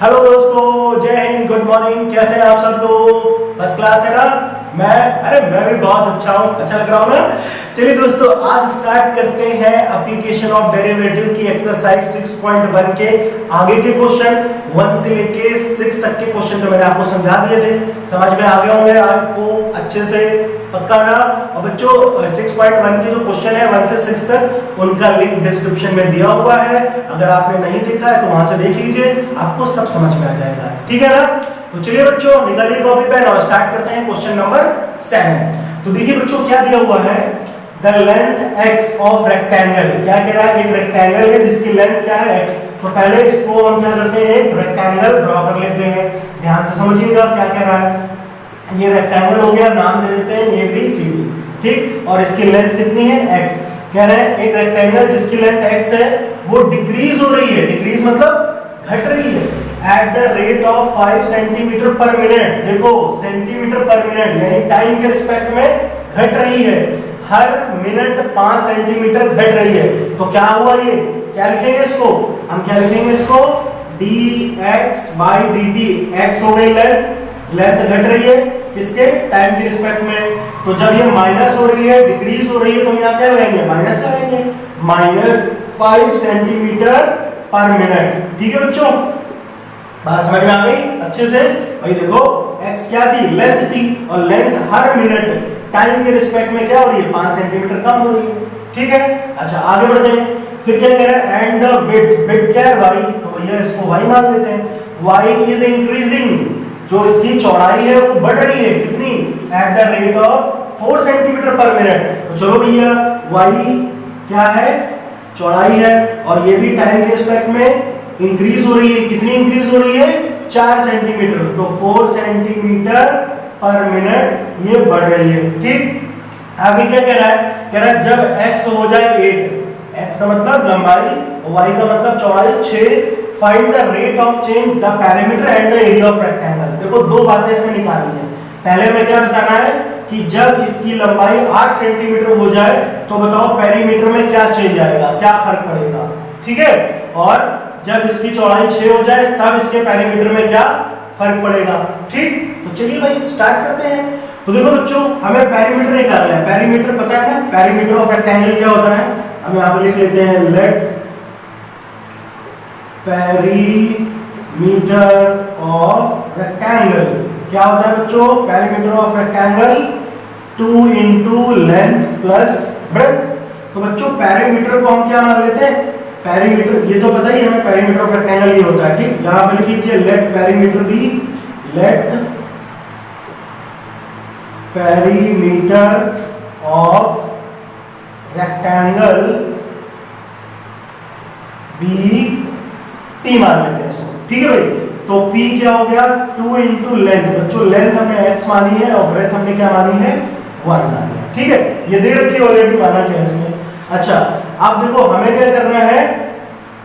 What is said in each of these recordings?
Hello दोस्तों, जय Hind, good morning. कैसे हैं आप सब लोग? फर्स्ट क्लास है ना? मैं भी बहुत अच्छा हूँ। अच्छा लग रहा हूँ ना? चलिए दोस्तों, आज स्टार्ट करते हैं एप्लीकेशन ऑफ डेरिवेटिव की एक्सरसाइज 6.1 के आगे के क्वेश्चन। 1 से लेके 6 तक के क्वेश्चन तो मैंने आपको समझा दिए थे, समझ में आ गए होंगे आपको अच्छे से, पक्का ना? और बच्चों 6.1 के जो क्वेश्चन है 1 से 6 तक, उनका लिंक डिस्क्रिप्शन में दिया हुआ है। अगर आपने नहीं देखा है तो वहां से देख लीजिए, आपको सब समझ में आ जाएगा। ठीक है ना? तो चलिए बच्चों, निकालिए कॉपी पेन और स्टार्ट करते हैं क्वेश्चन नंबर 7। तो देखिए बच्चों, क्या दिया हुआ है? The length x of rectangle. क्या कह रहा है? एक रेक्टेंगल है जिसकी लेंथ क्या है? x। तो पहले इसको हम क्या करते हैं, एक रेक्टेंगल ड्रॉ कर लेते हैं। ध्यान से समझिएगा क्या कह रहा है। ये रेक्टेंगल हो गया, नाम दे देते हैं ABCD, ठीक। और इसकी लेंथ कितनी है? x। कह रहे हैं एक रेक्टेंगल जिसकी लेंथ x है वो डिक्रीज हो रही है। डिक्रीज मतलब घट रही है eight the rate of 5 centimetre पर मिनट। देखो, सेंटीमीटर पर मिनट यानी टाइम के रिस्पेक्ट में घट रही है। हर मिनट 5 सेंटीमीटर घट रही है। तो क्या हुआ? ये क्या लिखेंगे इसको? हम क्या लिखेंगे इसको? dx/dt। x हो गई लेंथ घट रही है किसके? टाइम के रिस्पेक्ट में। तो जब ये माइनस हो रही है, डिक्रीज हो रही है, तो हम यहाँ क्या लगाएंगे? माइनस लगाएंगे। -5 सेंटीमीटर पर मिनट। ठीक है बच्चों, बात समझ में आ गई अच्छे से? भाई देखो, x क्या थी? लेंथ थी, और लेंथ हर मिनट टाइम के रिस्पेक्ट में क्या हो रही है? 5 सेंटीमीटर कम हो रही है। ठीक है, अच्छा आगे बढ़ते हैं। फिर क्या कह रहा है? एंड विड्थ क्या है? y। तो भैया इसको y मान लेते हैं। y इज इंक्रीजिंग, जो इसकी चौड़ाई है वो बढ़ रही है। कितनी? Eight the rate of 4 centimetre पर मिनट। तो चलो भैया, y क्या है? चौड़ाई है, और ये भी टाइम के रिस्पेक्ट में इंक्रीज हो रही है। कितनी इंक्रीज हो रही है? 4 सेंटीमीटर। तो 4 सेंटीमीटर पर मिनट ये बढ़ रही है। ठीक, आगे क्या कह रहा है? कह रहा है जब x हो जाए 8, x का मतलब लंबाई, y का मतलब चौड़ाई 6, find the rate of change the perimeter and the area of rectangle. देखो, दो बातें इसमें निकालनी है। पहले में क्या बताना है कि जब इसकी लंबाई 8 सेंटीमीटर हो जाए तो बताओ पेरीमीटर में क्या चेंज आएगा, क्या फर्क पड़ेगा। ठीक है, और जब इसकी चौड़ाई 6 हो जाए तब इसके पेरीमीटर में क्या फर्क पड़ेगा। ठीक, तो चलिए भाई स्टार्ट करते हैं। तो देखो बच्चों, हमें पेरीमीटर निकालना है। पेरीमीटर पता है ना? पेरीमीटर ऑफ रेक्टेंगल क्या होता है? हम यहाँ पर लिख लेते हैं, लेट पेरीमीटर ऑफ रेक्टेंगल क्या होता है बच्चों? Perimeter of rectangle 2 into length plus breadth. तो बच्चों पेरीमीटर को हम क्या मान लेते हैं? पेरीमीटर, ये तो पता ही हमें पेरीमीटर ऑफ रेक्टेंगल ये होता है। ठीक, यहां पे लिख लीजिए let perimeter be, let perimeter of rectangle be P मान लेते हैं इसको। ठीक है भाई, तो P क्या हो गया? 2 इंटू लेंथ। बच्चों लेंथ हमने x मानी है और ब्रेड्थ हमने क्या मानी है? 1 मानी है। ठीक है, ये दे रखी ऑलरेडी, माना क्या है इसमें। अच्छा, अब देखो हमें क्या करना है?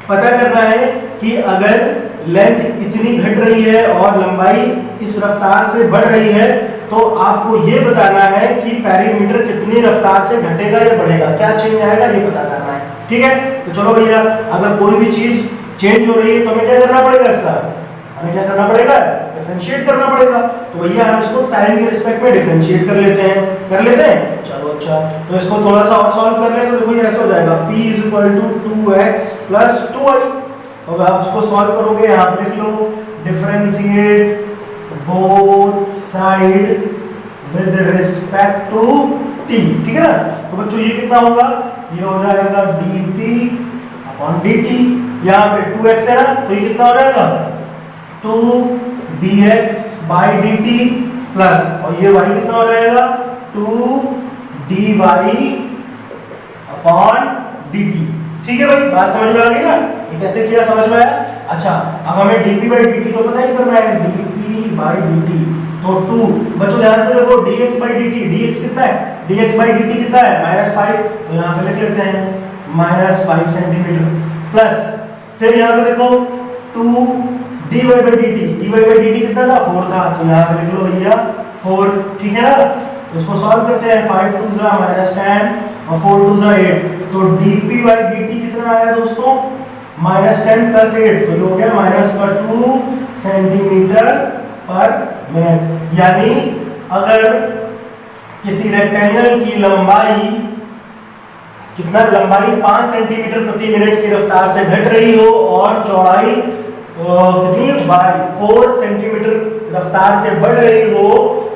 पता करना है कि अगर लेंथ इतनी घट रही है और लंबाई इस रफ्तार से बढ़ रही है, तो आपको ये बताना है कि पेरीमीटर कितनी रफ्तार से घटेगा या बढ़ेगा, क्या चेंज आएगा, ये पता करना है। ठीक है, तो चलो भैया, अगर कोई भी चीज चेंज हो रही है तो हमें क्या करना पड़ेगा? इसका हमें क्या करना पड़ेगा? डिफरेंशिएट करना पड़ेगा। तो भैया हम इसको टाइम के रिस्पेक्ट में डिफरेंशिएट कर लेते हैं। कर लेते हैं, चलो अच्छा। तो इसको थोड़ा सा और सॉल्व कर लें तो देखो ये ऐसा हो जाएगा, p = 2x + 2y। तो आप इसको सॉल्व करोगे, यहाँ पर लिख लो differentiate both side with respect to t। ठीक है ना? तो बच्चों ये कितना होगा? ये हो जाएगा dp/dt। यहाँ पे 2x है ना, तो ये कितना हो जाएगा? 2dx/dt प्लस, और ये y कितना हो जाएगा? 2dy/dt। ठीक है भाई, बात समझ में आ गई ना? ये कैसे किया, समझ में आया? अच्छा, अब हमें dp/dt तो पता ही करना है, dp/dt। तो 2, बच्चों ध्यान से देखो, dx/dt, dx कितना है? dx/dt कितना है? -5। तो यहाँ पे लिख लेते हैं -5 सेंटीमीटर प्लस, फिर यहाँ पे देखो 2dy/dt, dy/dt कितना था? 4 था। तो यहाँ पे लिख लो भैया 4। ठीक है ना? इसको सॉल्व करते हैं, 5 2 -10 और 4 2 8। तो dp/dt कितना आया दोस्तों? -10 + 8 तो ये हो गया -2 सेंटीमीटर पर मिनट। यानी अगर किसी रेक्टेंगल की लंबाई कितना, लंबाई 5 सेंटीमीटर प्रति मिनट की रफ्तार से घट रही हो और चौड़ाई कितनी 4 सेंटीमीटर रफ्तार से बढ़ रही हो,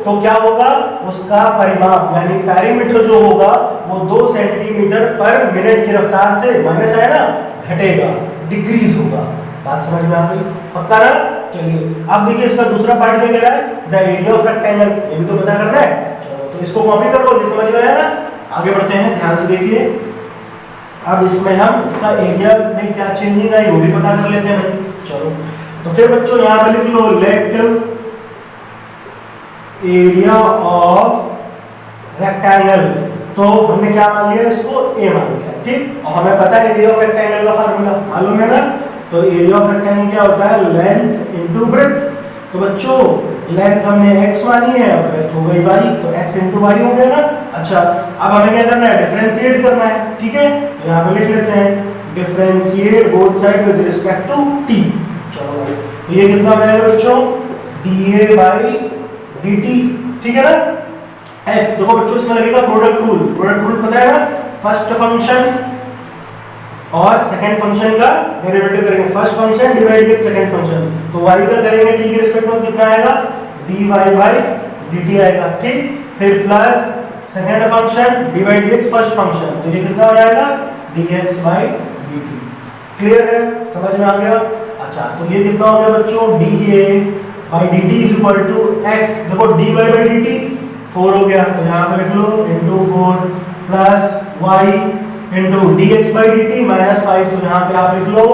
तो क्या होगा, उसका परिमाप यानी पैरीमीटर जो होगा वो 2 सेंटीमीटर पर मिनट की रफ्तार से माइनस है ना, घटेगा, डिक्रीज होगा। बात समझ में आ गई? पक्का ना? चलिए अब देखिए इसका दूसरा पार्ट क्या कह रहा है, द एरिया ऑफ रेक्टेंगल, ये भी तो पता करना है। चलो तो इसको कॉपी कर लो, ये समझ में आया ना? आगे बढ़ते हैं, ध्यान से देखिए। अब इसमें हम इसका एरिया में क्या चेंजिंग आई वो भी पता कर लेते हैं भाई। चलो तो फिर बच्चों यहाँ पे लिख लो, लेट एरिया ऑफ रेक्टेंगल, तो हमने क्या मान लिया, इसको ए मान लिया, ठीक। और हमें पता है एरिया ऑफ रेक्टेंगल का फार्मूला मालूम है ना, तो एरिया ऑफ रेक्टेंगल क्या होता है, लेंथ इनटू ब्रेड्थ। तो बच्चों लेंथ हमने x मानी है और ब्रेड्थ हो गई y, तो x इनटू y हो गया ना। अच्छा अब हमें क्या करना है, डिफरेंशिएट करना है, ठीक है। तो यहाँ पे लिख लेते हैं differentiate both side with respect to t। चलो भाई तो ये कितना हो जाएगा बच्चों, dA/dt, ठीक है ना। x देखो बच्चों इसमें लगेगा प्रोडक्ट रूल, प्रोडक्ट रूल पता है ना, फर्स्ट फंक्शन और सेकंड फंक्शन का डेरिवेटिव करेंगे, first function divide by second function, तो y का करेंगे t के रिस्पेक्ट में कितना आएगा, dy/dt आएगा, ठीक। फिर plus second function divide by first function, तो ये कितना हो जाएगा, dx/dt। क्लियर है, समझ में आ गया? अच्छा तो ये कितना हो गया बच्चों, dA/dt = x, देखो dy/dt 4 हो गया, तो यहाँ पे लिख लो into 4 plus y into dx/dt -5, तो यहाँ पे आप लिख लो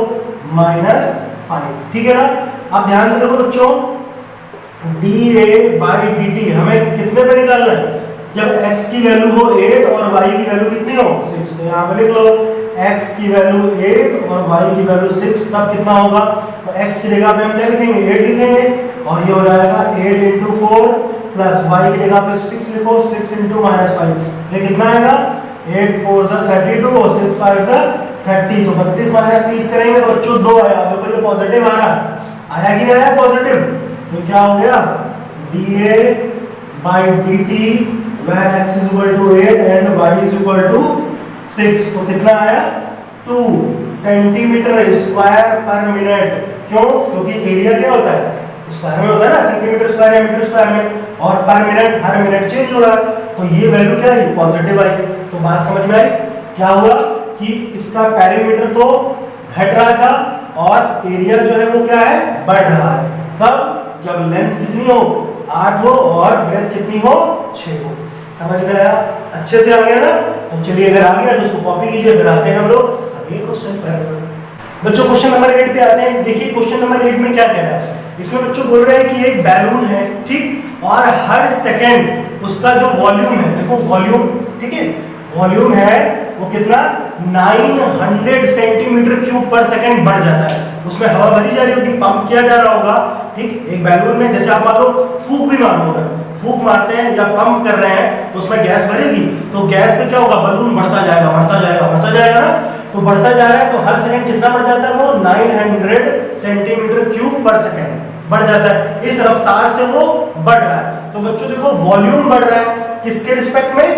-5, ठीक है ना। अब ध्यान से देखो बच्चों, dA/dt हमें कितने पे निकालना है, जब x की वैल्यू हो 8 और y की वैल्यू कितनी हो 6, तो यहाँ पे लिख लो x की वैल्यू 8 और y की वैल्यू 6, तब कितना होगा, तो x की जगह पे हम क्या लिखेंगे, 8 लिखेंगे, और ये हो जाएगा 8 × 4 प्लस y की जगह पे 6 लिखो, 6 × -5, ये कितना आएगा, 8 4 = 32 और 6 5 = 30, तो 32 - 30 करेंगे तो बच्चों 2 आया, देखो ये पॉजिटिव आ रहा आया कि नहीं आया पॉजिटिव, तो क्या हो गया, dA/dt when x = 8 and y = 6, तो कितना आया, 2 सेंटीमीटर स्क्वायर पर मिनट। क्यों, क्योंकि एरिया क्या होता है, स्क्वायर में होता है ना, सेंटीमीटर स्क्वायर या मीटर स्क्वायर में, और पर मिनट हर मिनट चेंज हो रहा है, तो ये वैल्यू क्या है, पॉजिटिव आई। तो बात समझ में आई, क्या हुआ कि इसका पैरामीटर तो घट रहा था और एरिया जो है वो क्या है, बढ़ रहा है। कब, जब लेंथ कितनी हो 8 हो और ब्रेथ कितनी हो 6 हो। समझ में आया, अच्छे से आ गया ना। तो चलिए अगर आ गया तो उसको कॉपी कीजिए, फिर आते हैं हम लोग अगले क्वेश्चन पर। बच्चों क्वेश्चन नंबर 8 पे आते हैं। देखिए क्वेश्चन नंबर 8 में क्या कह रहा है, इसमें बच्चों बोल रहे हैं कि एक बैलून है, ठीक, और हर सेकंड उसका जो वॉल्यूम है, देखो वॉल्यूम, ठीक है, वॉल्यूम है वो कितना 900 सेंटीमीटर क्यूब पर सेकंड बढ़ जाता है। उसमें हवा भरी जा रही होगी, पंप किया जा रहा होगा, ठीक। एक बैलून में जैसे आप मान लो फूंक भी मारो, अगर फूंक मारते हैं या पंप कर रहे हैं तो उसमें गैस भरेगी, तो गैस से क्या होगा, बलून बढ़ता जाएगा बढ़ता जाएगा बढ़ता जाएगा ना। तो बढ़ता जा रहा है, तो हर सेकंड कितना बढ़ जाता है, वो 900 सेंटीमीटर क्यूब पर सेकंड बढ़ जाता है। इस रफ्तार से वो बढ़ रहा है। तो बच्चों देखो वॉल्यूम बढ़ रहा है, किसके रिस्पेक्ट में,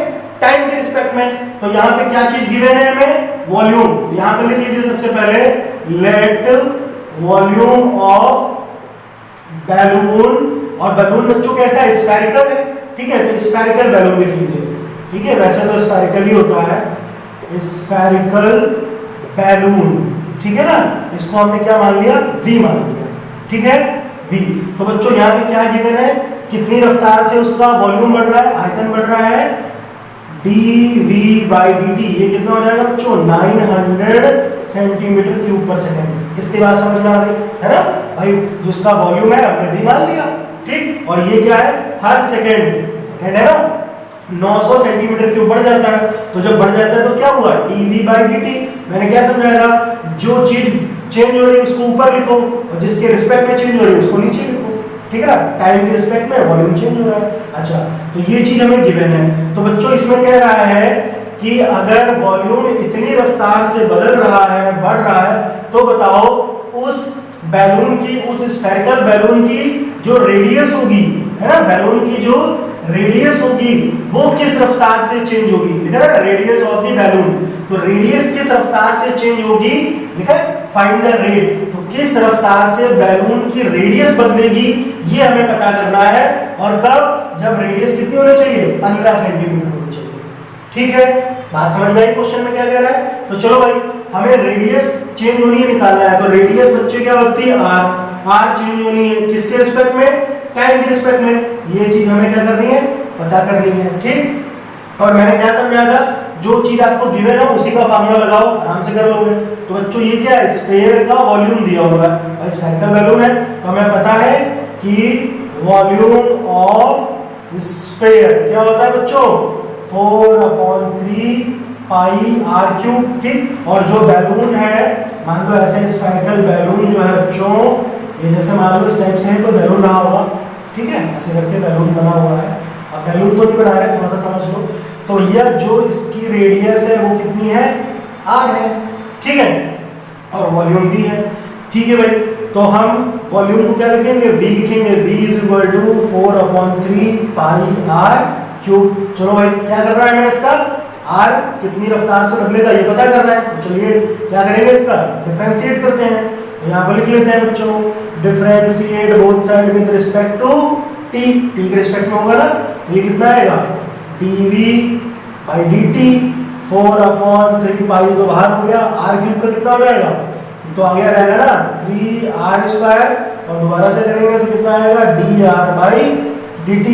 टाइम के रिस्पेक्ट में। तो यहाँ पे क्या चीज गिवन है हमें, वॉल्यूम। यहाँ पे लिख लीजिए सबसे पहले, लेट वॉल्यूम ऑफ बैलून, और बैलून बच्चों कैसा है, स्फेरिकल है, ठीक है, तो स्फेरिकल बैलून लिख लीजिए, ठीक है, वैसे तो स्फेरिकल ही होता है, स्फेरिकल बैलून, ठीक है ना। इसको हमने क्या मान लिया, v मान लिया, ठीक है, v। तो बच्चों यहाँ पे क्या गिवन है, कितनी रफ्तार से उसका वॉल्यूम बढ़ रहा है, आयतन बढ़ रहा है, dV/dt, ये कितना हो जाएगा बच्चों, 900 सेंटीमीटर क्यूब पर सेकंड। कितनी बात समझ में आ गई है ना भाई, जिसका वॉल्यूम है हमने v मान लिया, ठीक, और ये क्या है, हर सेकंड, सेकंड है ना, 900 सेंटीमीटर क्यूब बढ़ जाता है। तो जब बढ़ जाता है तो क्या हुआ, dV/dt। मैंने क्या समझाया, जो चीज चेंज हो रही है उसको ऊपर लिखो, और जिसके रिस्पेक्ट में चेंज हो रही है उसको नीचे लिखो, ठीक है ना। टाइम के रिस्पेक्ट में वॉल्यूम चेंज हो रहा है। अच्छा तो ये चीज हमें गिवन है। तो बच्चों इसमें कह रहा है कि अगर वॉल्यूम इतनी रफ्तार से बदल रहा है, बढ़ रहा है, तो बताओ उस बैलून की, उस स्फेरिकल बैलून की जो रेडियस होगी, है ना, बैलून की जो रेडियस होगी वो किस रफ्तार से चेंज होगी, लिखा है ना, रेडियस ऑफ द बैलून। तो रेडियस किस रफ्तार से चेंज होगी, लिखा है फाइंड द रेट। तो किस रफ्तार से बैलून की रेडियस बदलेगी ये हमें पता करना है, और कब, जब रेडियस कितनी होनी चाहिए, 15 सेंटीमीटर होनी चाहिए। ठीक है, बात समझ में आई क्वेश्चन में क्या कह रहा है। तो चलो भाई, हमें रेडियस चेंज होनी है, निकालना है। तो रेडियस बच्चे क्या होती है, आर चेंज होनी है किसके रिस्पेक्ट में, टाइम के रिस्पेक्ट में। ये चीज हमें क्या करनी है, पता करनी है। ठीक, और मैंने क्या समझाया था, जो चीज आपको गिवन है उसी का फार्मूला लगाओ, आराम से कर लोगे। तो बच्चों ये क्या है, स्फीयर का वॉल्यूम दिया हुआ है, भाई स्फेरिकल बैलून है तो हमें पता है कि वॉल्यूम ऑफ स्फीयर क्या होता है बच्चों, 4/3 पाई आर क्यूब। ठीक, और जो बैलून है, मान लो ऐसे स्फेरिकल बैलून जो है बच्चों, ये जैसे मान लो इस टाइप से है तो बैलून रहा होगा, ठीक है, ऐसे करके बैलून बना हुआ है। अब बैलून तो नहीं बना रहे, थोड़ा सा समझ लो। तो यह जो इसकी रेडियस है वो कितनी है, आर है, ठीक है, और वॉल्यूम भी है। ठीक है भाई, तो हम वॉल्यूम को क्या लिखेंगे, v लिखेंगे, v = 4/3 पाई आर क्यूब। चलो भाई, क्या करना है हमें, इसका आर कितनी रफ्तार से बदलेगा ये पता करना है। तो चलिए क्या करेंगे, इसका डिफरेंशिएट करते हैं। तो यहाँ पर लिख लेते हैं बच्चों, differentiate both side with respect to t, t के रिस्पेक्ट में होगा ना, तो ये कितना आएगा, dv/dt 4/3 पाई तो बाहर हो गया, आर क्यूब का कितना हो जाएगा, तो आ गया रहेगा ना 3r², और दोबारा से करेंगे तो कितना आएगा, dr/dt।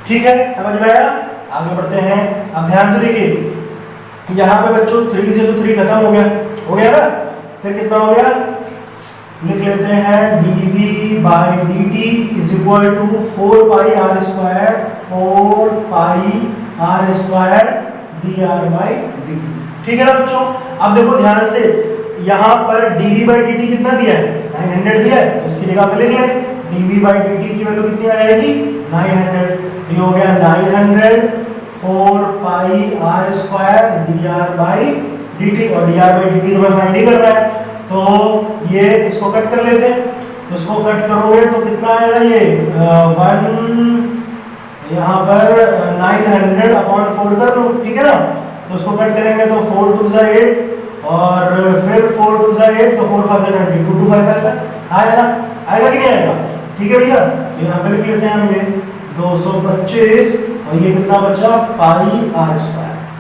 ठीक है, समझ में आया, आगे बढ़ते हैं। अब ध्यान से देखिए, यहाँ पे बच्चों 3 से तो 3 खत्म हो गया ना, फिर कितना हो गया, लिख लेते हैं dv/dt = 4 पाई r², 4 पाई r² dr/dt। ठीक है ना बच्चों। अब देखो ध्यान से, यहाँ पर dv/dt कितना दिया है, 900 दिया है, तो इसकी जगह पे लिख लें dv/dt की वैल्यू कितनी आ जाएगी, 900। ये हो गया 900 4 पाई r² dr/dt, और dr/dt तो हमें फाइंड ही करना है, तो ये इसको कट कर लेते हैं। तो इसको कट करोगे तो कितना आएगा, ये 1 यहाँ पर 900/4 कर लो, ठीक है ना। तो इसको कट करेंगे तो 4 2 ज़ा 8, और फिर 4 2 ज़ा 8, तो 4 5 ज़ा 20, 2 2 5 आएगा, आएगा ना, आएगा कि नहीं आएगा। ठीक है भैया, तो यहाँ पे लिख लेते हैं हम ये 225, और ये कितना बचा, पाई r²।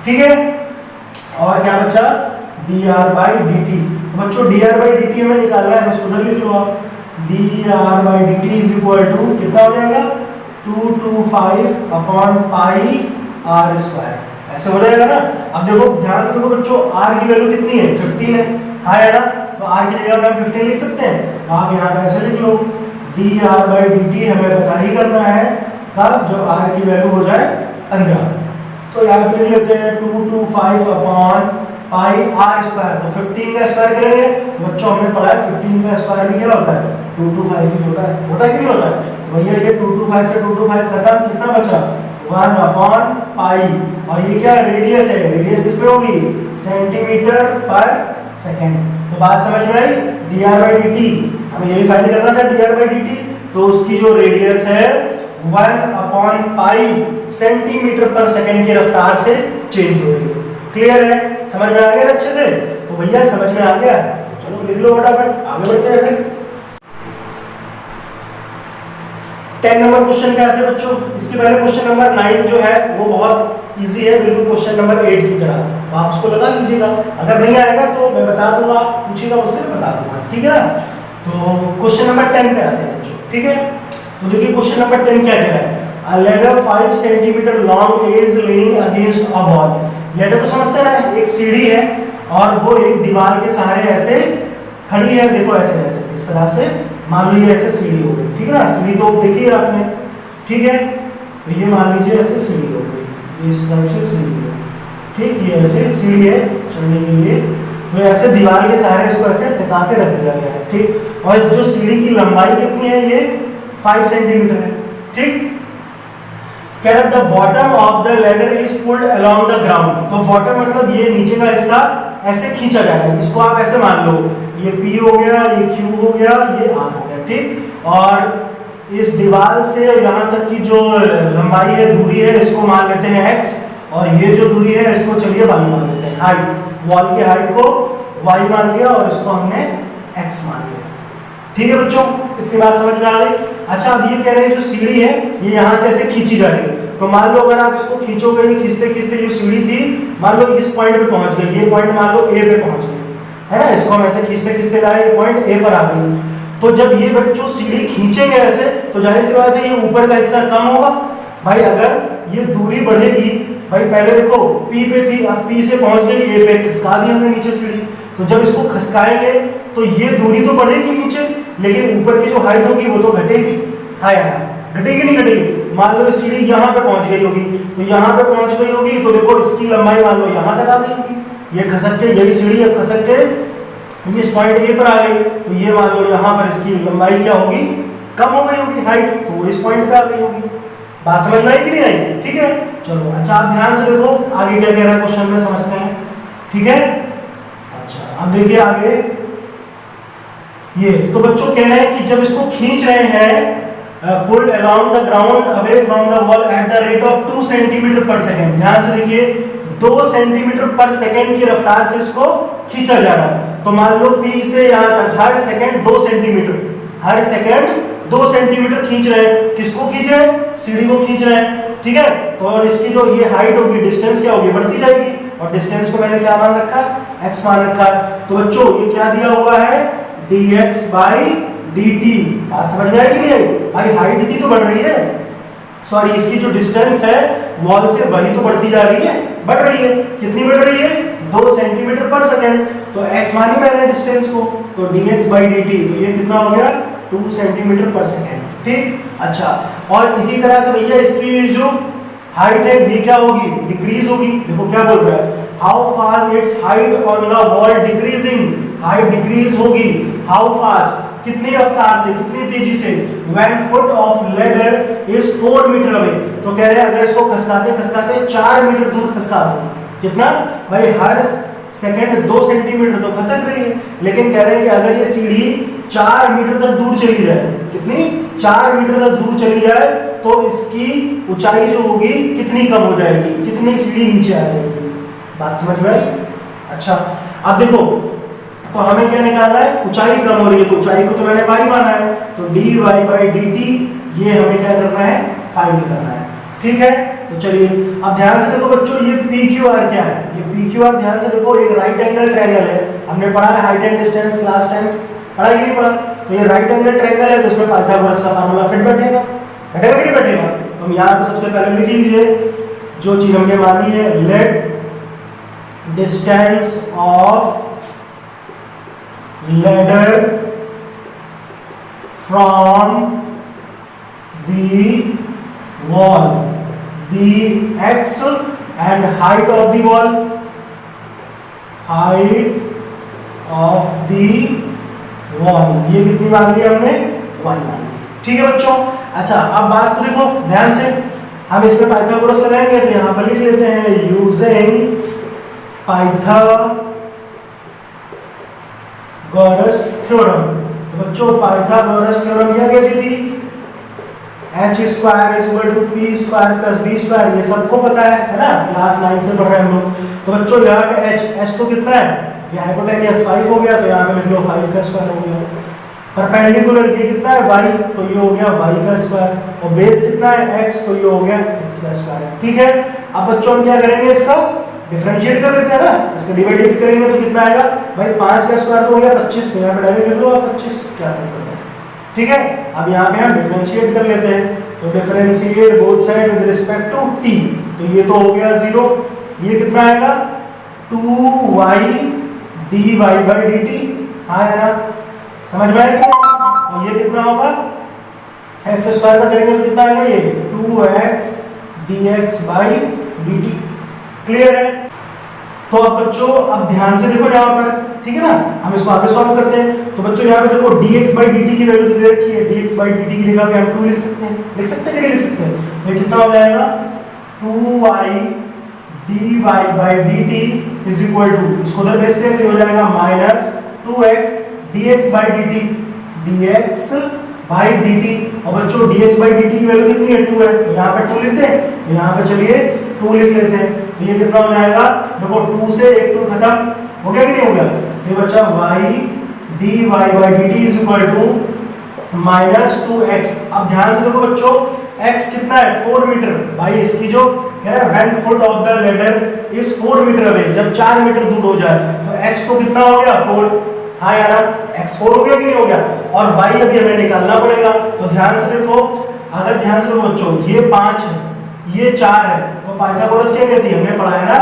ठीक है, और क्या बचा, dr/dt। बच्चों dr/dt हमें निकालना है, तो उधर लिख लो आप, dr/dt = कितना हो जाएगा, 225/पाई r², ऐसे हो जाएगा ना। अब देखो ध्यान से देखो बच्चों, r की वैल्यू कितनी है, 15 है, हाँ है ना, तो r की जगह हम 15 लिख सकते हैं, तो आप यहाँ पे ऐसे लिख लो, dr/dt हमें पता ही करना है कब, जब r की वैल्यू हो जाए 15। तो यहाँ पे लिख लेते हैं 225/पाई r², तो 15 का स्क्वायर करेंगे, तो बच्चों हमने पढ़ा है 15 का स्क्वायर भी क्या होता है, 225 ही होता है कि नहीं होता है। तो भैया ये 225 से 225 खत्म, कितना बचा, 1/पाई, और ये क्या रेडियस है, रेडियस किसमें होगी, सेंटीमीटर/सेकंड। तो बात समझ में आई, dr/dt हमें यही फाइंड करना था, dr/dt, तो उसकी जो रेडियस है 1/पाई सेंटीमीटर/सेकंड की रफ्तार से चेंज हो रही है। क्लियर है, समझ में आ गया अच्छे से। तो भैया समझ में आ गया, चलो लिख लो फटाफट, आगे बढ़ते हैं फिर। 10 नंबर क्वेश्चन पे आते हैं बच्चों। इसके पहले क्वेश्चन नंबर 9 जो है वो बहुत इजी है, बिल्कुल क्वेश्चन नंबर 8 की तरह, तो आप उसको लगा लीजिएगा। अगर नहीं आएगा तो मैं बता दूंगा, आप पूछिएगा मुझसे, मैं बता दूंगा, ठीक है ना। तो क्वेश्चन नंबर 10 पे आते हैं बच्चों, ठीक है। तो देखिए क्वेश्चन नंबर 10 क्या कह रहा है, a ladder 5 centimetre long is leaning against a wall। Ladder तो समझते ना, एक सीढ़ी है और वो एक दीवार के सहारे ऐसे खड़ी है, देखो ऐसे ऐसे इस तरह से, मान लीजिए ऐसे सीढ़ी हो गई, ठीक है ना, सीढ़ी तो देखी है आपने, ठीक है। तो ये मान लीजिए ऐसे सीढ़ी हो गई, इस टाइप से सीढ़ी है, ठीक, ये ऐसे सीढ़ी है चढ़ने के लिए, तो ऐसे दीवार के सहारे इसको ऐसे टिका के रख दिया गया है, ठीक। और इस जो सीढ़ी की लंबाई कितनी है, ये 5 सेंटीमीटर है, ठीक। कह रहा the bottom of the ladder is pulled along the ground, तो बॉटम मतलब ये नीचे का हिस्सा ऐसे खींचा जाएगा। इसको आप ऐसे मान लो, ये P हो गया, ये Q हो गया, ये R हो गया, ठीक। और इस दीवार से यहाँ तक की जो लंबाई है, दूरी है, इसको मान लेते हैं x, और ये जो दूरी है इसको चलिए y मान लेते हैं, हाइट, वॉल की हाइट को y मान लिया और इसको हमने x मान लिया। ठीक है बच्चों, इतनी बात समझ में आ गई। अच्छा, अब ये कह रहे हैं जो सीढ़ी है ये यहाँ से ऐसे खींची जा रही है, तो मान लो अगर आप इसको खींचोगे, खींचते खींचते जो सीढ़ी थी मान लो इस पॉइंट पे पहुंच गई, ये पॉइंट मान लो A पे पहुंच गई, है ना, इसको हम ऐसे खींचते खींचते लाए, ये पॉइंट A पर आ गई। तो जब ये बच्चों सीढ़ी खींचेंगे ऐसे, तो जाहिर सी बात है ये ऊपर का हिस्सा कम होगा। भाई अगर ये दूरी बढ़ेगी, भाई पहले देखो P पे थी, अब P से पहुंच गई A पे, खिसका दी हमने नीचे सीढ़ी, तो जब इसको खिसकाएंगे तो ये दूरी तो बढ़ेगी नीचे, लेकिन ऊपर की जो हाइट होगी वो तो घटेगी, हाँ या ना, घटेगी नहीं घटेगी। मान लो सीढ़ी यहाँ पे पहुंच गई होगी, तो यहाँ पे पहुंच गई होगी तो देखो इसकी लंबाई मान लो यहाँ तक आ गई होगी, ये खसक के, यही सीढ़ी अब खसक के इस पॉइंट ए पर आ गई, तो ये मान लो यहाँ पर इसकी लंबाई क्या होगी, कम हो गई होगी हाइट, तो वो इस पॉइंट पे आ गई होगी। बात समझ में आई कि नहीं आई? ठीक है, चलो। अच्छा, आप ध्यान से देखो आगे क्या कह रहा है क्वेश्चन में, समझते हैं, ठीक है। अच्छा, अब देखिए आगे ये, तो बच्चों कह रहे हैं कि जब इसको खींच रहे हैं, pulled along the ground away from the wall at the rate of 2 centimetre per second. ध्यान से देखिए, 2 सेंटीमीटर पर सेकेंड की रफ्तार से इसको खींचा जा रहा है। तो मान लो P से यहाँ तक हर सेकंड 2 सेंटीमीटर, हर सेकंड 2 सेंटीमीटर खींच रहे हैं। किसको खींच रहे हैं? सीढ़ी को खींच रहे हैं, ठीक है। और इसकी जो ये हाइट होगी, डिस्टेंस क्या होगी, बढ़ती जाएगी, और डिस्टेंस को मैंने क्या मान रखा, x मान रखा है। तो बच्चों ये क्या दिया हुआ है, dx बाई dt। बात समझ में आई कि नहीं आई? भाई हाइट थी तो बढ़ रही है, सॉरी इसकी जो डिस्टेंस है वॉल से वही तो बढ़ती जा रही है, बढ़ रही है। कितनी बढ़ रही है? 2 सेंटीमीटर पर सेकंड। तो x मानी मैंने डिस्टेंस को, तो dx बाई dt, तो ये कितना हो गया, 2 सेंटीमीटर पर सेकंड, ठीक। अच्छा, और इसी तरह से भैया इसकी जो हाइट है ये क्या होगी, डिक्रीज होगी। देखो क्या बोल रहा है, how fast its height on the wall decreasing, height decrease होगी, हाउ फास्ट, कितनी रफ्तार से, कितनी तेजी से, when foot of ladder is 4 metre away. तो कह रहे हैं अगर इसको खसकाते खसकाते 4 मीटर दूर खसका दो, कितना भाई, हर सेकंड 2 सेंटीमीटर तो खसक रही है, लेकिन कह रहे हैं कि अगर ये सीढ़ी 4 मीटर तक दूर चली जाए, कितनी, 4 मीटर तक दूर चली जाए, तो इसकी ऊंचाई जो होगी कितनी कम हो जाएगी, कितनी सीढ़ी नीचे आ जाएगी। बात समझ में आई? अच्छा, अब देखो तो हमें क्या निकालना है, ऊंचाई कम हो रही है, तो ऊंचाई को तो मैंने y माना है, तो dy बाई dt ये हमें क्या करना है, फाइंड करना है, ठीक है। तो चलिए अब ध्यान से देखो बच्चों, ये PQR क्या है, ये PQR ध्यान से देखो एक राइट एंगल ट्रायंगल है। हमने पढ़ा है हाइट एंड डिस्टेंस क्लास 10, पढ़ा कि नहीं पढ़ा? तो ये राइट एंगल ट्रायंगल है, तो उसमें पाइथागोरस का फार्मूला फिट बैठेगा, बैठेगा कि नहीं बैठेगा? तो हम यहाँ पे सबसे पहले लिख लीजिए जो चीज हमने मानी है, let distance of ladder from the wall be x and height of the wall, height of the wall ये कितनी मान ली हमने, y मान ली, ठीक है बच्चों। अच्छा, अब बात को देखो ध्यान से, हम इसमें पाइथागोरस लगाएंगे, तो यहाँ पर लिख लेते हैं यूजिंग पाइथागोरस थ्योरम। तो बच्चों पाइथागोरस थ्योरम क्या कहती थी, h square is equal to p square plus b square, ये सबको पता है ना, क्लास 9 से पढ़ रहे हैं हम लोग। तो बच्चों यहाँ पे h तो कितना है, ये हाइपोटेन्यूस 5 हो गया, तो यहाँ पे लिख लो 5 का स्क्वायर हो गया। परपेंडिकुलर ये कितना है y, तो ये हो गया y का स्क्वायर, और बेस कितना है x, तो ये हो गया x का स्क्वायर, ठीक है। अब बच्चों हम क्या करेंगे, इसका डिफरेंशिएट कर लेते हैं ना, इसका डिवाइड x करेंगे तो कितना आएगा भाई, 5 का स्क्वायर तो हो गया 25, तो यहाँ पे डायरेक्ट लिख लो 25, क्या करते हैं, ठीक है। अब यहाँ पे हम डिफरेंशिएट कर लेते हैं, तो differentiate both side with respect to t, तो ये तो हो गया 0, ये कितना आएगा 2y dy बाई dt, हाँ है ना, समझ में आएगा। और ये कितना होगा, x स्क्वायर का करेंगे तो कितना आएगा, ये 2x dx by dt, clear है। तो अब बच्चों अब ध्यान से देखो यहाँ पर, ठीक है ना, हम इसको आगे सॉल्व करते हैं। तो बच्चों यहाँ पे देखो dx बाई dt की वैल्यू दे रखी है, dx बाई dt की जगह पे हम 2 लिख सकते हैं, लिख सकते हैं कि नहीं लिख सकते हैं। तो कितना हो जाएगा 2y dy by dt is equal to, इसको उधर भेजते हैं तो ये हो जाएगा minus 2x dx by dt, dx by dt। और बच्चों dx बाई dt की वैल्यू कितनी है, 2 है, तो यहाँ पे 2 लिखते हैं, तो यहाँ पे चलिए 2 लिख लेते हैं। तो ये कितना हो जाएगा, देखो 2 से एक 2 खत्म हो गया कि नहीं हो गया, तो ये बच्चा y dy by dt is equal to minus 2x। अब ध्यान से देखो बच्चों, x कितना है 4 मीटर, भाई इसकी जो कह रहा है 1 foot of the ladder is 4 metre away, जब 4 मीटर दूर हो जाए तो x तो कितना हो गया 4, हाँ यार x 4 हो गया कि नहीं हो गया, और y अभी हमें निकालना पड़ेगा। तो ध्यान से देखो, अगर ध्यान से देखो बच्चों, ये 5 है, ये 4 है, तो पाइथागोरस क्या कहती है, हमने पढ़ा है ना,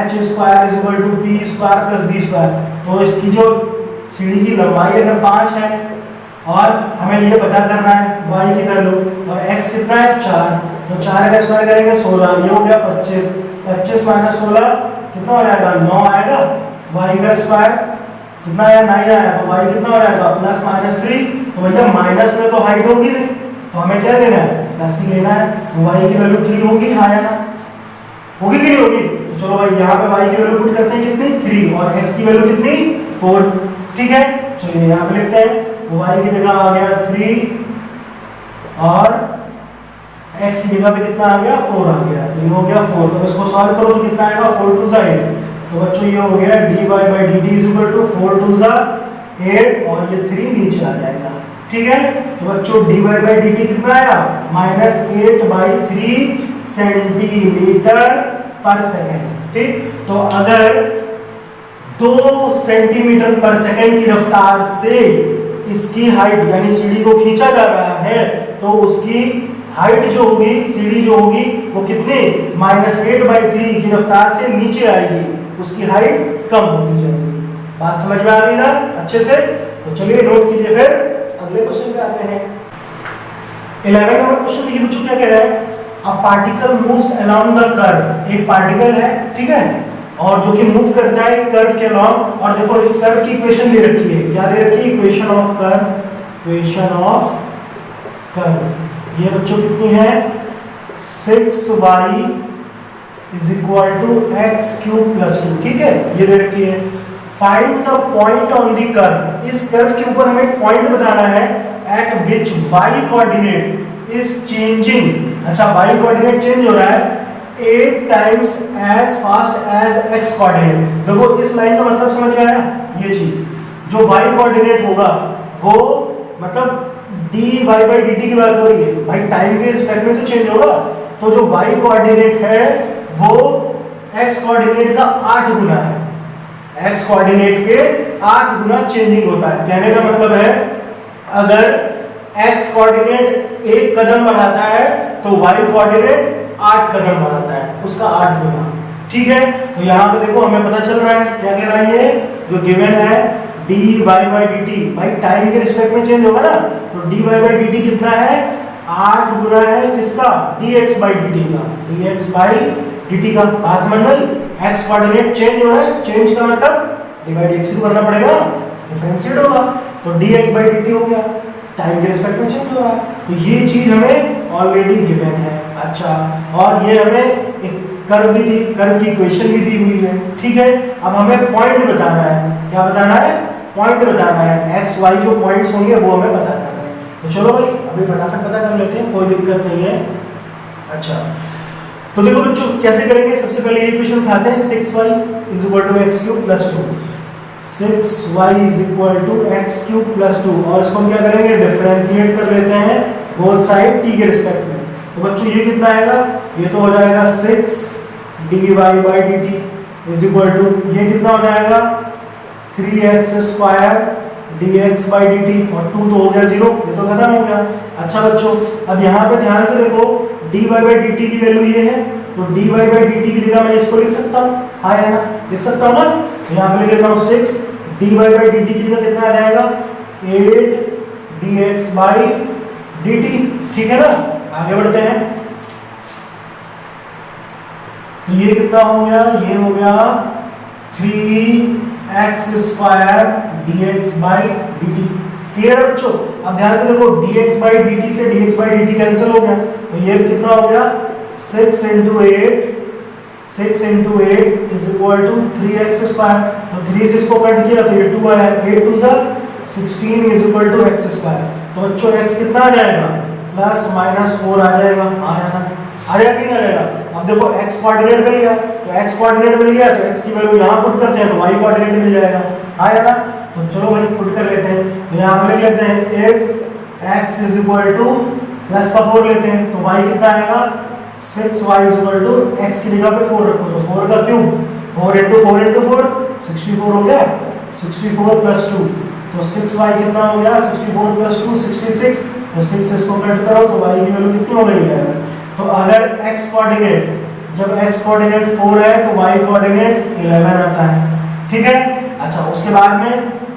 h square is equal to p square plus b square. तो इसकी जो सीढ़ी की लंबाई अगर 5 है और हमें ये पता करना है y की वैल्यू, और x कितना है 4, तो 4 का स्क्वायर करेंगे 16, ये हो गया 25, 25 माइनस 16 कितना हो जाएगा 9 आएगा, y का स्क्वायर कितना आया 9 आया, तो y कितना हो जाएगा प्लस माइनस 3। तो भैया माइनस में तो हाइट होगी नहीं, तो हमें क्या लेना है, प्लस ही लेना है, तो y की वैल्यू 3 होगी, हाँ या ना, होगी कि नहीं होगी। तो चलो भाई यहाँ पे y की वैल्यू पुट करते हैं कितनी 3, और x की वैल्यू कितनी 4, ठीक है। चलिए यहाँ पे लिखते हैं, y की जगह आ गया 3 और x की जगह पे कितना आ गया 4 आ गया, तो ये हो गया 4। तो इसको सॉल्व करो तो कितना आएगा 4 2 8। तो बच्चों ये हो गया dy by dt is equal to 4 2 8 और ये 3 नीचे आ जाएगा, ठीक है। तो बच्चों dy बाई dt कितना आया minus 8 by 3 centimetre per second, ठीक। तो अगर 2 सेंटीमीटर पर सेकेंड की रफ्तार से इसकी हाइट यानी सीढ़ी को खींचा जा रहा है, तो उसकी हाइट जो होगी, सीढ़ी जो होगी वो कितने -8/3 की रफ्तार से नीचे आएगी, उसकी हाइट कम होती जाएगी। बात समझ में आ गई ना अच्छे से। तो चलिए नोट कीजिए, फिर अगले क्वेश्चन पे आते हैं। 11 नंबर क्वेश्चन देखिए बच्चों क्या कह रहा है, a particle moves along the curve. एक पार्टिकल है, ठीक है, और जो कि मूव करता है कर्व के अलोंग, और देखो इस कर्व की इक्वेशन दे रखी है, क्या दे रखी है, equation of curve, equation of curve. ये बच्चों कितनी है 6y is equal to x cube plus 2, ठीक है, ये दे रखी है। Find the point on the curve, इस कर्व के ऊपर हमें पॉइंट बताना है at which y coordinate is changing. अच्छा y कोऑर्डिनेट चेंज हो रहा है 8 times as fast as x coordinate. देखो इस लाइन का मतलब समझ में आया, ये चीज जो y कोऑर्डिनेट होगा वो मतलब dy बाई dt की बात हो रही है, भाई टाइम के रिस्पेक्ट में तो चेंज होगा। तो जो y कोऑर्डिनेट है वो x कोऑर्डिनेट का 8 गुना है, x कोऑर्डिनेट के 8 गुना चेंजिंग होता है। कहने का मतलब है अगर x कोऑर्डिनेट 1 कदम बढ़ाता है तो y कोऑर्डिनेट 8 कदम बढ़ाता है, उसका 8 गुना, ठीक है। तो यहाँ पे देखो हमें पता चल रहा है, क्या कह रहा है, ये जो गिवन है dy बाई dt, भाई टाइम के रिस्पेक्ट में चेंज होगा ना, तो dy बाई dt कितना है 8 गुना है किसका, dx बाई dt का, dx बाई dt का। बात समझ में, x कोऑर्डिनेट चेंज हो रहा है, चेंज का मतलब डिवाइड x से करना पड़ेगा, डिफरेंशिएट होगा, तो dx बाई dt हो गया, टाइम के रिस्पेक्ट में चेंज हो रहा है। तो ये चीज हमें ऑलरेडी गिवन है। अच्छा, और ये हमें एक कर्व भी दी, कर्व की इक्वेशन भी दी हुई है, ठीक है। अब हमें पॉइंट बताना है, क्या बताना है, पॉइंट बताना है, एक्स वाई जो पॉइंट्स होंगे वो हमें पता करना है। तो चलो भाई अभी फटाफट पता कर लेते हैं, कोई दिक्कत नहीं है। अच्छा तो देखो बच्चों कैसे करेंगे, सबसे पहले ये इक्वेशन उठाते हैं 6y is equal to x cube plus 2, 6y is equal to x cube plus 2, और इसको हम क्या करेंगे, डिफरेंशिएट कर लेते हैं बोथ साइड t के रिस्पेक्ट में। तो बच्चों ये कितना आएगा, ये तो हो जाएगा 6 dy by dt is equal to, ये कितना हो जाएगा 3x square dx by dt, और 2 तो हो गया 0, ये तो खत्म हो गया। अच्छा बच्चों अब यहाँ पे ध्यान से देखो dy बाई dt की वैल्यू ये है, तो dy बाई dt की जगह मैं इसको लिख सकता हूँ, हाँ या ना, लिख सकता हूँ ना। तो यहाँ पे लिख लेता हूँ 6 dy बाई dt की जगह कितना आ जाएगा 8 dx बाई dt, ठीक है ना। आगे बढ़ते हैं, तो ये कितना हो गया, ये हो गया 3x square dx by dt, clear है बच्चों। अब ध्यान से देखो dx बाई dt से dx बाई dt कैंसिल हो गया, तो ये कितना हो गया 6 × 8 6 into 8 is equal to 3x square. तो 3 से इसको कट किया तो ये 2 आया, 8 2 जा 16 is equal to x square. तो बच्चों x कितना आ जाएगा, प्लस माइनस 4 आ जाएगा। आ जाएगा कि नहीं आ जाएगा। अब देखो x कोऑर्डिनेट मिल गया, तो x कोऑर्डिनेट मिल गया तो x की वैल्यू यहाँ पुट करते हैं तो y कोऑर्डिनेट मिल जाएगा। आया ना, तो चलो भाई पुट कर लेते हैं। तो यहाँ पर लिख लेते हैं if x is equal two plus का 4 लेते हैं तो y कितना आएगा, 6y is equal to x की जगह पे 4 रखो तो 4 का क्यूब, 4 इंटू 4 इंटू 4 64 हो गया, 64 प्लस 2 तो 6y कितना हो गया, 64 प्लस 2 66। तो 6 से इसको कट करो तो y की वैल्यू कितनी हो गई है। तो अगर x कोऑर्डिनेट, जब x कोऑर्डिनेट 4 है तो y कोऑर्डिनेट 11 आता है, ठीक है। अच्छा उसके बाद में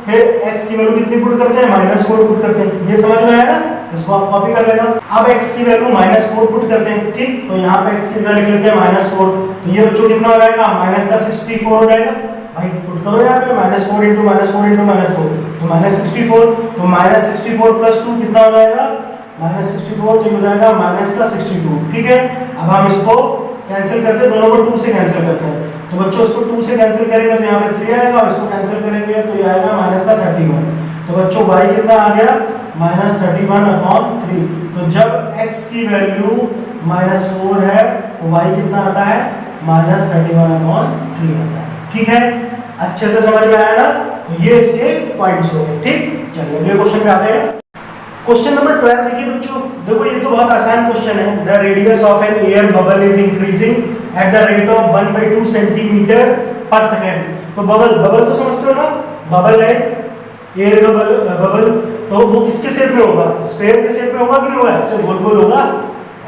फिर x की वैल्यू कितनी पुट करते हैं, -4 पुट करते हैं। ये समझ में आया ना, इसको आप कॉपी कर लेना। अब x की वैल्यू -4 पुट करते हैं, ठीक। तो यहाँ पे x की वैल्यू लिख लेते हैं -4। तो ये बच्चों कितना हो जाएगा, माइनस का 64 हो जाएगा। भाई पुट करो यहाँ पे -4 इंटू -4 इंटू -4 तो -64। तो -64 प्लस 2 कितना हो जाएगा, -64 तो ये हो जाएगा माइनस का 62, ठीक है। अब हम इसको कैंसिल करते हैं, दोनों को 2 से कैंसिल करते हैं। तो बच्चों इसको 2 से कैंसिल करेंगे तो यहाँ पे 3 आएगा और इसको कैंसिल करेंगे तो ये आएगा माइनस का 31। तो बच्चों y कितना आ गया, -31/3। तो जब x की वैल्यू -4 है तो y कितना आता है, -31/3 आता है, ठीक है। अच्छे से समझ में आया ना, तो ये इसके पॉइंट्स हो गए, ठीक। चलिए अगले क्वेश्चन पे आते हैं। क्वेश्चन नंबर 12 देखिए बच्चों, देखो ये तो बहुत आसान क्वेश्चन है। The radius of an air bubble is increasing at the rate of 1/2 centimetre per second. तो बबल तो समझते हो ना, बबल है एयर का बबल, तो वो किसके शेप में होगा, स्फीयर के शेप में होगा कि नहीं होगा, ऐसे गोल गोल होगा,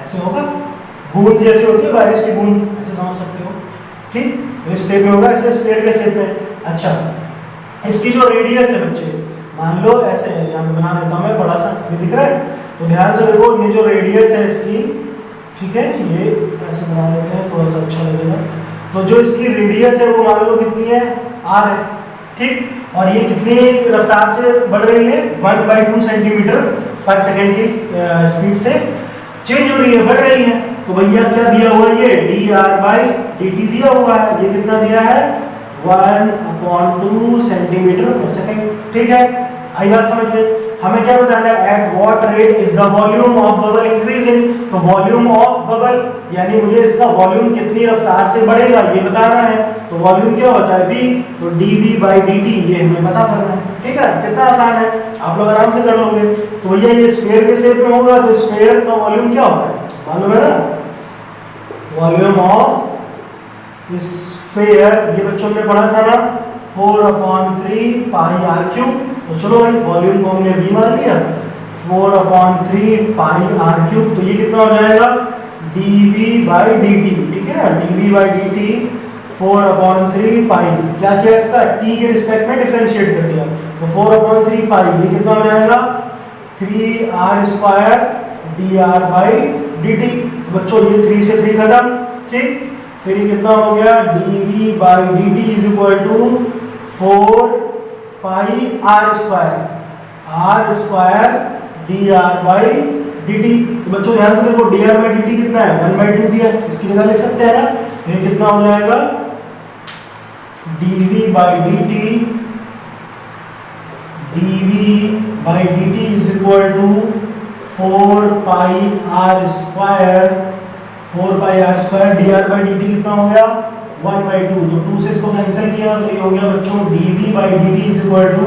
ऐसे होगा, बूंद जैसे होती है बारिश की बूंद, ऐसे समझ सकते हो, ठीक। तो इस शेप में होगा, ऐसे स्फीयर के शेप में। अच्छा इसकी जो रेडियस है बच्चे, मान लो ऐसे यहाँ पे बना देता हूँ मैं, बड़ा सा अभी दिख रहा है, तो ध्यान से देखो ये जो रेडियस है इसकी, ठीक है, ये ऐसे बना लेते हैं थोड़ा सा अच्छा लगेगा। तो जो इसकी रेडियस है वो मान लो कितनी है, r है, ठीक। और ये कितनी रफ्तार से बढ़ रही है, 1/2 सेंटीमीटर पर सेकेंड की स्पीड से चेंज हो रही है, बढ़ रही है। तो भैया क्या दिया हुआ है, ये dr/dt दिया हुआ है। ये कितना दिया है, 1/2 सेंटीमीटर पर सेकेंड, ठीक है। आई बात समझ में। हमें क्या बताना है, at what rate is the volume of bubble increasing. तो वॉल्यूम ऑफ बबल यानी मुझे इसका वॉल्यूम कितनी रफ्तार से बढ़ेगा ये बताना है। तो वॉल्यूम क्या होता है, v, तो dv/dt ये हमें पता करना है, ठीक है। कितना आसान है, आप लोग आराम से कर लोगे। तो भैया ये स्फीयर के शेप में होगा तो स्फीयर का वॉल्यूम क्या होता है मालूम है ना, वॉल्यूम ऑफ स्फीयर, ये बच्चों ने पढ़ा था ना, 4/3 पाई r क्यूब। तो चलो भाई वॉल्यूम को हमने v मान लिया, 4/3 पाई r क्यूब। तो ये कितना हो जाएगा, dv/dt, ठीक है ना, dv/dt 4/3 पाई, क्या किया इसका, t के रिस्पेक्ट में डिफरेंशिएट कर दिया। तो 4/3 पाई ये कितना हो जाएगा, 3r² dr/dt। बच्चों ये 3 से 3 खत्म, ठीक। फिर ये कितना हो गया, dv/dt is equal to 4 pi r² dr/dt। तो बच्चों ध्यान से देखो dr/dt कितना है, 1/2 दिया, इसकी जगह लिख सकते हैं ना। तो ये कितना हो जाएगा, dv/dt is equal to 4 pi r² dr/dt कितना हो गया, 1/2। तो 2 से इसको कैंसिल किया तो ये हो गया बच्चों dv/dt is equal to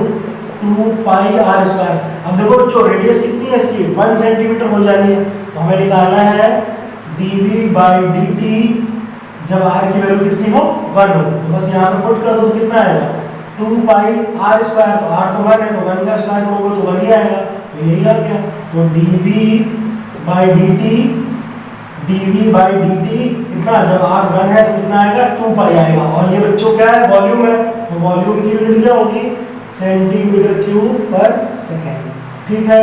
2 pi r²। अब देखो बच्चों रेडियस कितनी है इसकी, 1 सेंटीमीटर हो जानी है। तो हमें निकालना है dv/dt जब r की वैल्यू कितनी हो, 1 हो। तो बस यहाँ पे पुट कर दो तो कितना आएगा, 2 पाई r²। तो r तो 1 है तो 1 का स्क्वायर करोगे तो 1 ही आएगा, तो यही आ गया। तो dv/dt कितना, जब r 1 है तो कितना आएगा, 2 पाई आएगा। और ये बच्चों क्या है, वॉल्यूम है, तो वॉल्यूम की यूनिट क्या होगी, सेंटीमीटर क्यूब पर सेकेंड, ठीक है।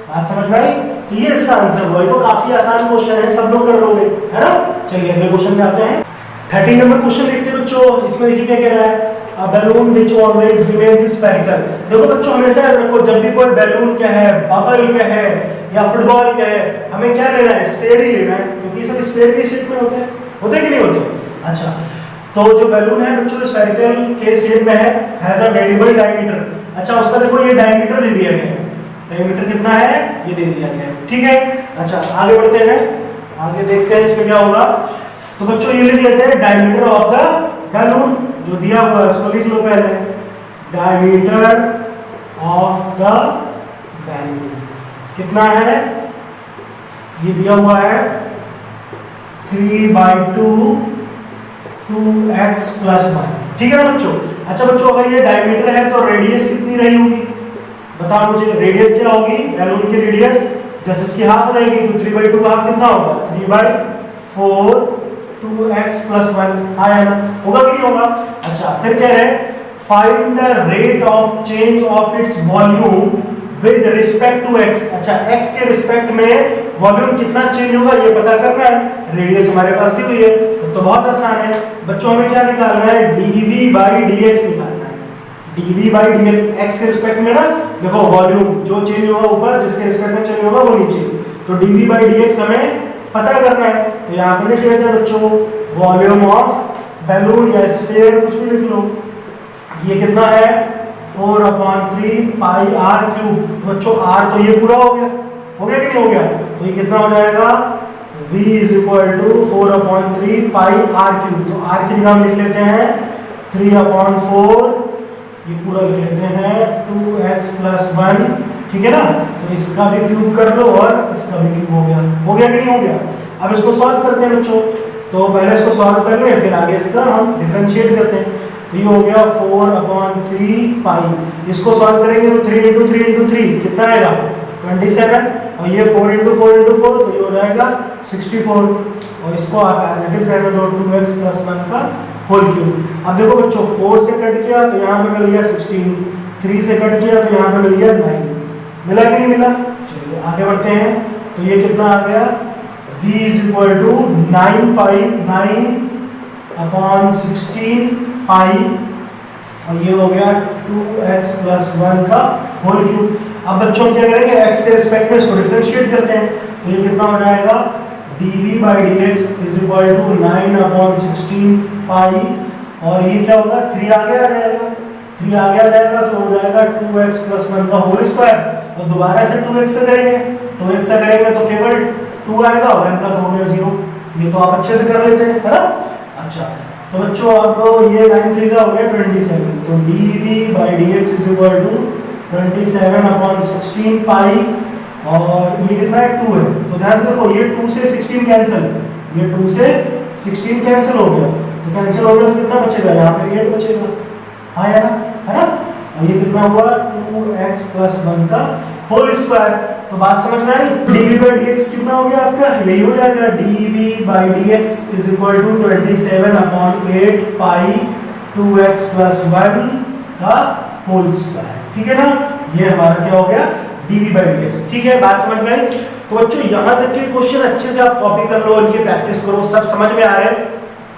बात समझ में आई। तो ये इसका आंसर हुआ। ये तो काफी आसान क्वेश्चन है, सब लोग कर लोगे, है ना। चलिए अगले क्वेश्चन पे आते हैं। 13 नंबर क्वेश्चन देखते हैं बच्चों। इसमें देखिए क्या कह रहा है, a balloon which always remains spherical। देखो बच्चों हमेशा याद रखो, जब भी कोई बैलून क्या है, बबल क्या है या फुटबॉल क्या है, हमें क्या लेना है, स्फीयर ही लेना है, क्योंकि ये सब स्फीयर के शेप में होते हैं कि नहीं होते। अच्छा, तो जो बैलून है बच्चों स्फेरिकल के शेप में है, हैज अ वेरिएबल डायमीटर। अच्छा, उसका देखो ये डायमीटर दे दिया गया है, डायमीटर कितना है ये दे दिया गया है, ठीक है। अच्छा आगे बढ़ते हैं, आगे देखते हैं इसमें क्या होगा। तो बच्चों ये लिख लेते हैं डायमीटर ऑफ द बैलून, जो दिया हुआ है उसको लिख लो पहले, डायमीटर ऑफ द बैलून कितना है, ये दिया हुआ है 3/2 2x + 1, ठीक है ना बच्चों। अच्छा बच्चों, अगर ये डायमीटर है तो रेडियस कितनी रही होगी, बताओ मुझे, रेडियस क्या होगी बैलून की रेडियस, जैसे इसकी हाफ रहेगी तो 3/2 का हाफ कितना होगा 3/4 2x + 1 आया ना, होगा कि नहीं होगा। अच्छा फिर कह रहे हैं find the rate of change of its volume with respect to x। अच्छा x के रिस्पेक्ट में वॉल्यूम कितना चेंज होगा ये पता करना है, रेडियस हमारे पास दी हुई है तो बहुत आसान है बच्चों, हमें क्या निकालना है dv/dx निकालना है, dv/dx x के रिस्पेक्ट में ना, देखो वॉल्यूम जो चेंज होगा ऊपर, जिसके रिस्पेक्ट में चेंज होगा वो नीचे, तो dv/dx हमें पता करना है। तो यहाँ पे लिख लेते हैं बच्चों वॉल्यूम ऑफ बैलून या स्फीयर कुछ भी लिख लो, ये कितना है 4/3 पाई r³। बच्चों r तो ये पूरा हो गया कि नहीं हो गया, तो ये कितना हो जाएगा v = 4/3 पाई r³। तो r की जगह हम लिख लेते हैं 3/4, ये पूरा लिख लेते हैं 2x + 1, ठीक है ना। तो इसका भी क्यूब कर लो और इसका भी क्यूब हो गया कि नहीं हो गया। अब इसको सॉल्व करते हैं बच्चों, तो पहले इसको सॉल्व कर लें फिर आगे इसका हम डिफरेंशिएट करते हैं। तो ये हो गया 4/3 पाई, इसको सॉल्व करेंगे तो 3 × 3 × 3 कितना आएगा 27, और ये 4 × 4 × 4 तो ये हो जाएगा 64, और इसको आप एज इट इज रहने दो 2x + 1 का होल क्यूब। अब देखो बच्चों 4 से कट किया तो यहाँ पे मिल गया 16, 3 से कट किया तो यहाँ पे मिल गया 9, मिला कि नहीं मिला। चलिए आगे बढ़ते हैं, तो ये कितना आ गया v = 9 पाई 9/16 पाई, और ये हो गया 2x + 1 का होल क्यूब। अब बच्चों क्या करेंगे x के रिस्पेक्ट में इसको डिफरेंशिएट करते हैं, तो ये कितना हो जाएगा dv/dx = 9/16 पाई, और ये क्या होगा 3 आगे आ जाएगा, 3 आगे आ जाएगा तो हो जाएगा 2x + 1 का होल स्क्वायर, और दोबारा से 2x से करेंगे, 2x से करेंगे तो केवल 2 आएगा, 1 का तो हो गया 0, ये तो आप अच्छे से कर लेते हैं, है ना। अच्छा तो बच्चों अब ये 9 3 हो गया 27, तो dv/dx = 27/16 पाई, और ये कितना है 2 है, तो ध्यान से देखो ये 2 से 16 कैंसिल, ये 2 से 16 कैंसिल हो गया, तो कैंसिल हो गया तो कितना बचेगा यहाँ पे 8 बचेगा, हाँ है ना, और ये कितना हुआ 2x + 1 का होल स्क्वायर। तो बात समझ में आई, dv/dx कितना हो गया आपका, यही हो जाएगा dv/dx = 27/8 पाई 2x + 1 का होल स्क्वायर, ठीक है ना। ये हमारा क्या हो गया dv/dx, ठीक है, बात समझ में आई। तो बच्चों यहाँ तक के क्वेश्चन अच्छे से आप कॉपी कर लो, इनकी प्रैक्टिस करो, सब समझ में आ रहे हैं।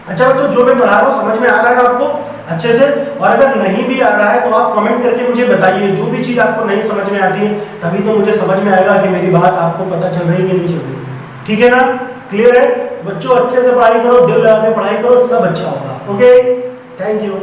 अच्छा बच्चों जो मैं पढ़ा रहा हूँ समझ में आ रहा है ना आपको अच्छे से, और अगर नहीं भी आ रहा है तो आप कमेंट करके मुझे बताइए, जो भी चीज़ आपको नहीं समझ में आती है तभी तो मुझे समझ में आएगा कि मेरी बात आपको पता चल रही है कि नहीं चल रही, ठीक है ना, क्लियर है। बच्चों अच्छे से पढ़ाई करो, दिल लगा के पढ़ाई करो, सब अच्छा होगा। Okay, thank you.